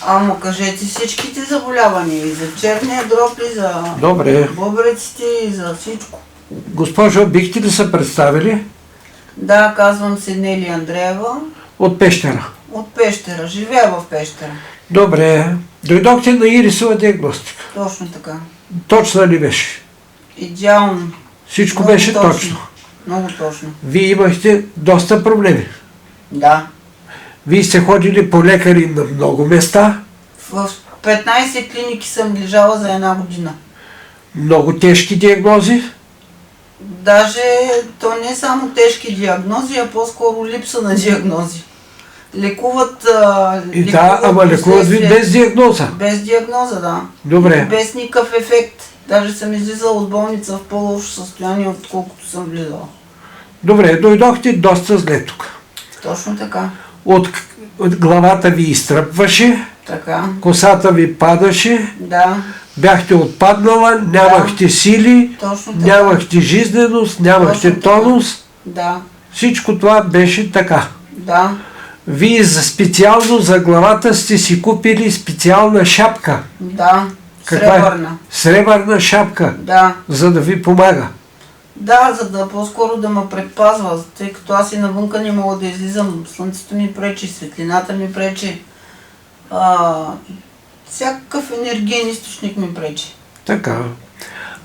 Ама кажете всичките заболявания, и за черния дроб, и за Добре. бъбреците, и за всичко. Госпожо, бихте ли се представили? Да, казвам се Нели Андреева, От Пещера. от Пещера, живея в Пещера. Добре. Дойдохте на Ирисова диагностика. Точно така. Точно ли беше? Идеално. Всичко Много беше точно. Много точно. Вие имахте доста проблеми. Да. Вие сте ходили по лекари на много места. В 15 клиники съм лежала за една година. Много тежки диагнози. Даже то не е само тежки диагнози, а по-скоро липса на диагнози. Лекуват... Ама лекуват ви без диагноза. Без диагноза, да. Добре. Без никакъв ефект. Даже съм излизала от болница в по-лошо състояние, отколкото съм влизала. Добре, дойдохте доста зле тук. Точно така. От главата ви изтръпваше, Така. косата ви падаше, Да. бяхте отпаднала, нямахте сили, Точно така. нямахте жизненост, нямахте Точно така. тонус. Да. Всичко това беше така. Да. Вие специално за главата сте си купили специална шапка. Да. Каква е? Сребърна. Сребърна шапка, Да. за да ви помага. Да, за да по-скоро да ме предпазва, тъй като аз и навънка не мога да излизам. Слънцето ми пречи, светлината ми пречи. Всякакъв енергиен източник ми пречи. Така.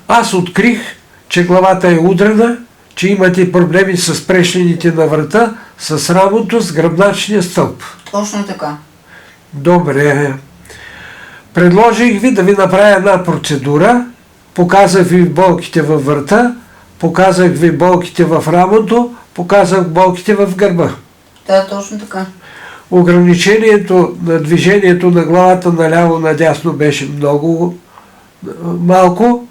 Аз открих, че главата е удрена, че имате проблеми с прешлените на врата, с рамото, с гръбначния стълб. Точно така. Добре. Предложих ви да ви направя една процедура. Показах ви болките във врата, показах ви болките в рамото, показах болките в гърба. Да, точно така. Ограничението на движението на главата наляво-надясно беше много малко.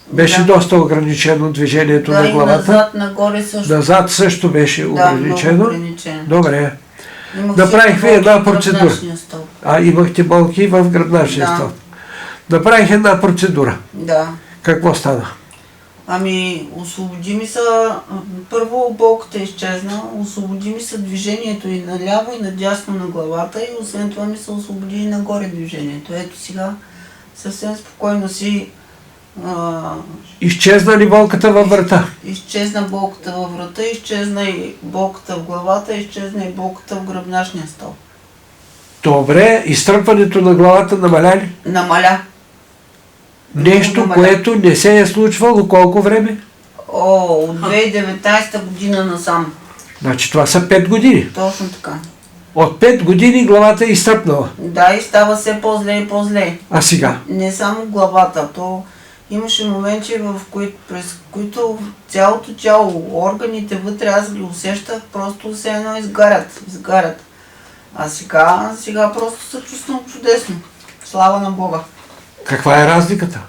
Беше Да. доста ограничено движението Да, на и главата. назад, нагоре също. Назад също беше Да, ограничено. много ограничено. Добре. Имах Направих си ви една болки в процедура. гръбначния стълб. Имахте болки в гръбначния Да. стълб. Направих една процедура. Да. Какво стана? Ами, освободи ми се, първо болката изчезна, освободи ми се движението и наляво и надясно на главата и освен това ми се освободи и нагоре движението. Ето сега съвсем спокойно си Изчезна ли болката във врата? изчезна болката във врата, изчезна и болката в главата, изчезна и болката в гръбначния стълб. Добре. Изтръпването на главата намаля ли? Намаля. Нещо, намаля. което не се е случвало колко време? От 2019 година насам. Значи това са 5 години. Точно така. От 5 години главата е изтръпнала. Да, и става все по-зле и по-зле. А сега? Не само главата, то имаше моменти, през които цялото тяло, органите вътре, аз ги усещах, просто все едно изгарят. А сега просто се чувствам чудесно. Слава на Бога. Каква е разликата?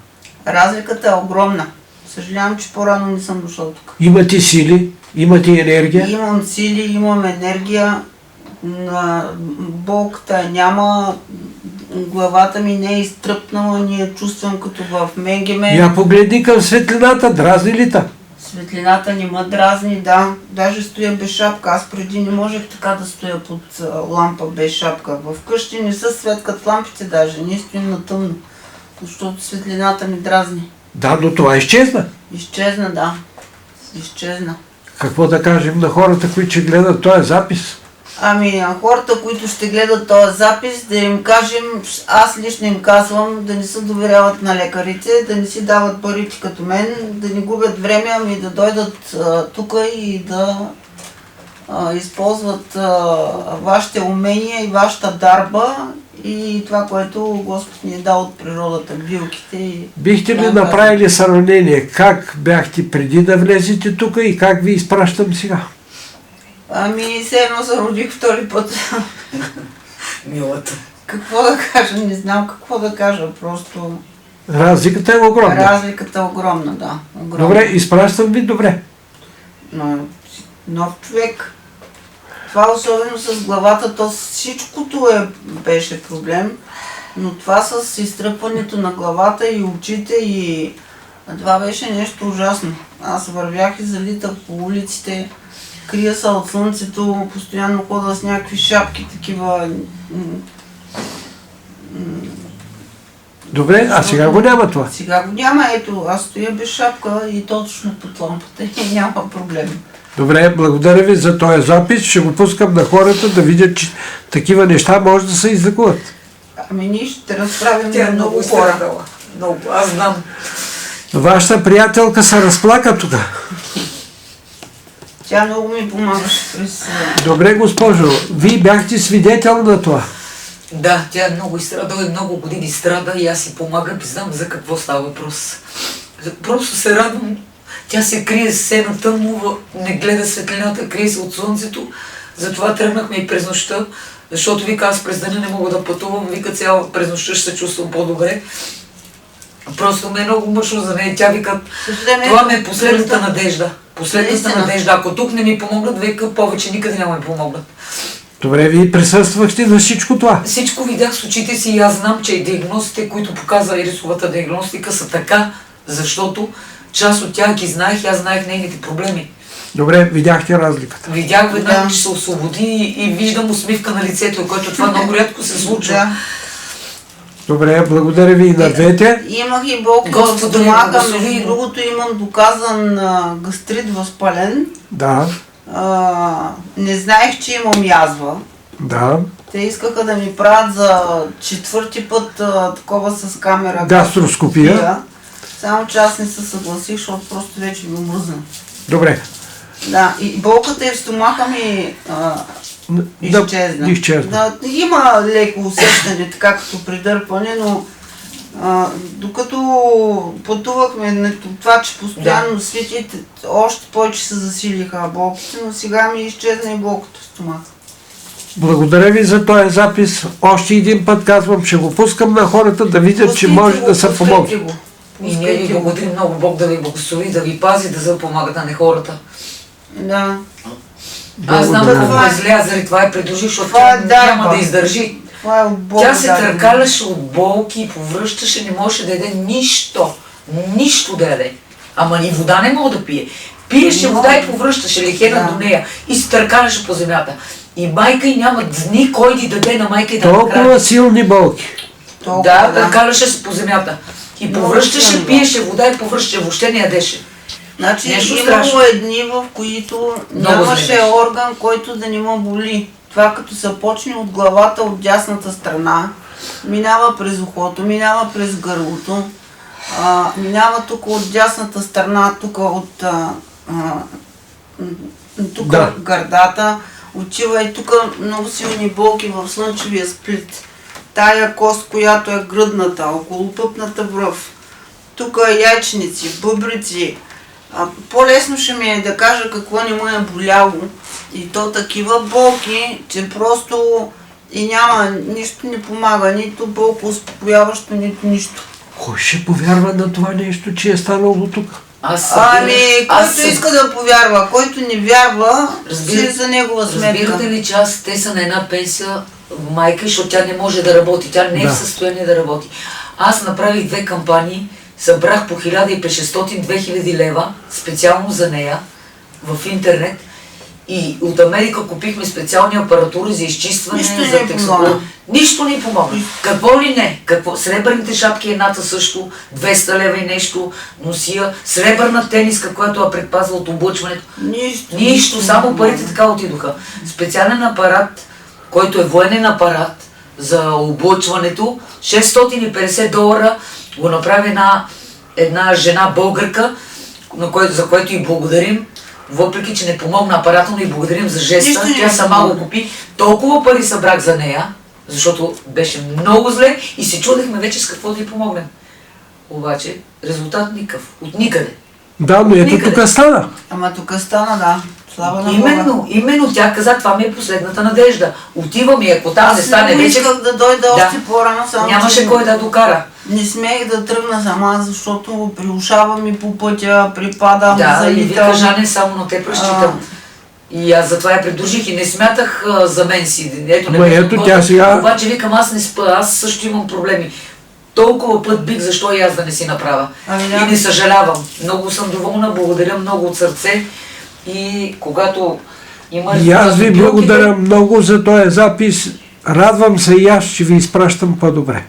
Разликата е огромна. Съжалявам, че по-рано не съм дошъл тук. Имате сили, имате енергия. Имам сили, имам енергия, болката няма, главата ми не е изтръпнала, ние чувствам като в мегеме. Я погледни към светлината, дразни ли та? Светлината не ме дразни, да. Даже стоя без шапка. Аз преди не можех така да стоя под лампа без шапка. Вкъщи не се светкат лампите даже. Ние стоим на тъмно. Защото светлината ми дразни. Да, но това изчезна. Изчезна, да. Изчезна. Какво да кажем на хората, които ще гледат този запис? Ами, на хората, които ще гледат този запис, да им кажем, аз лично им казвам да не се доверяват на лекарите, да не си дават парите като мен, да не губят време, ами да дойдат тук и да използват вашите умения и вашата дарба и това, което Господ ни е дал от природата, билките. И Бихте ли направили сравнение как бяхте преди да влезете тук и как ви изпращам сега? Ами, все едно се родих втори път. Милата. Какво да кажа? Не знам какво да кажа, просто... Разликата е огромна. Разликата е огромна, да. Огромна. Добре, изпращам ви добре. Но нов човек. Това особено с главата, то всичкото беше проблем, но това с изтръпването на главата и очите и това беше нещо ужасно. Аз вървях и залитах по улиците, крия се от слънцето, постоянно хода с някакви шапки, такива Добре, а сега го няма това. Сега го няма, ето, аз стоя без шапка и точно под лампата и няма проблем. Добре, благодаря ви за този запис. Ще го пускам на хората да видят, че такива неща може да се излекуват. Ами ние ще разправим Тя на е много много хора. страдала. Много, аз знам. Вашата приятелка се разплака тук. Тя много ми помагаше през... Добре, госпожо, вие бяхте свидетел на това. Да, тя е много изстрадала и много години страда и аз си помагам и знам за какво става въпрос. Просто се радвам. Тя се крие все на тъмно, не гледа светлината, крие се от слънцето. Затова тръгнахме и през нощта, защото вика, аз през деня не мога да пътувам, вика, цяла през нощта ще се чувствам по-добре. Просто ме е много мъчно за нея. Тя вика, това ми е последната надежда. Последната надежда. Ако тук не ми помогнат, века повече никъде няма ми помогнат. Добре, вие присъствахте на всичко това. Всичко видях с очите си и аз знам, че и диагностите, които показва Ирисовата диагностика, са така, защото част от тях ги знаех и аз знаех нейните проблеми. Добре, видяхте разликата. Видях веднага, Да. че се освободи и виждам усмивка на лицето, което това много рядко се случва. Да. Добре, благодаря ви и на двете. Имах и болки в Господи, стомаха, благослови. между другото имам доказан гастрит възпален. Да, Не знаех, че имам язва. да. Те искаха да ми правят за 4-ти път такова с камера. Гастроскопия. Само че аз не се съгласих, защото просто вече ми омръзна. Добре. Да, и болката и в стомаха ми изчезна. изчезна. Да, има леко усещане, така като придърпане, но докато пътувахме, това, че постоянно свети, още повече се засилиха болките, но сега ми изчезна и болката в стомаха. Благодаря ви за този запис. Още един път казвам, ще го пускам на хората да видят, че може да се помогне. И ние ви благодарим много, Бог да ви благослови, да ви пази, да запомагат на хората. Да. Аз знам Благодаря. колко е зле, аз заради това я придържи, защото Това е тя няма дарба. да издържи. Това е от Бога Тя се дадено. търкаляше от болки, повръщаше, не можеше да яде нищо. Нищо да яде. Ама ни вода не мога да пие. Пиеше вода и повръщаше лехена до нея и се търкаляше по земята. И майка й няма дни кой да даде на майка и да Толкова нахрани. силни болки. Да, търкаляше се по земята. И Много повръщаше, силно. пиеше вода и повръщаше, въобще не ядеше. Значи Нещо имало страшно. дни, в които Много нямаше зле. орган, който да не ме боли. Това като се почне от главата, от дясната страна, минава през ухото, минава през гърлото, минава тук от дясната страна, тук от тук Да. гърдата, отива и тук много силни болки в слънчевия сплит. Тая кост, която е гръдната, около пъпната връв. Тук яйчници, бъбрици. По-лесно ще ми е да кажа какво не му е боляло. И то такива болки, че просто и няма, нищо не помага, нито болко успокояващо, нито нищо. Кой ще повярва на това нещо, че е станало тук? Който иска да повярва, който не вярва, си за негова сметка. Разбирате ли, че те са на една пенсия майка, защото тя не може да работи, тя не е в състояние да работи. Аз направих 2 кампании, събрах по 1500-2000 лева специално за нея в интернет и от Америка купихме специални апаратури за изчистване. Нищо за не помогна. Нищо не помогна. Какво ли не? Сребърните шапки едната също, 200 лева и нещо носия, сребърна тениска, която я предпазва от облъчването. Нищо, само парите така отидоха. Специален апарат, който е военен апарат за облъчването, $650 го направи една жена българка, за което и благодарим. Въпреки, че не помогна апарата, но и благодарим за жеста. Тя сама го купи. Толкова пари събрах за нея, защото беше много зле и се чудехме вече с какво да й помогнем. Обаче резултат никакъв. От никъде. Да, но ето тук стана. Ама тук стана, да. Слава на Бога. Именно тя каза, това ми е последната надежда. Отивам и ако там не стане вече... Аз исках да дойда още по-рано, само нямаше кой да докара. Не смех да тръгна сама, защото приушавам и по пътя, припадам, да, и вика, залитам. Жане, само на те разчитам. И аз затова я придружих и не смятах за мен си. Ето тя сега... Обаче викам, аз не спа, аз също имам проблеми. Толкова път бих, защо и аз да не си направя. И не съжалявам. Много съм доволна, благодаря много от сърце. И когато има... И аз ви благодаря много за този запис. Радвам се и аз, че ви изпращам по-добре.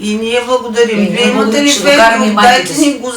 И ние благодарим. И ние Вие имате благодарим, ли ще докараме и Facebook? майките Дайте си. ни го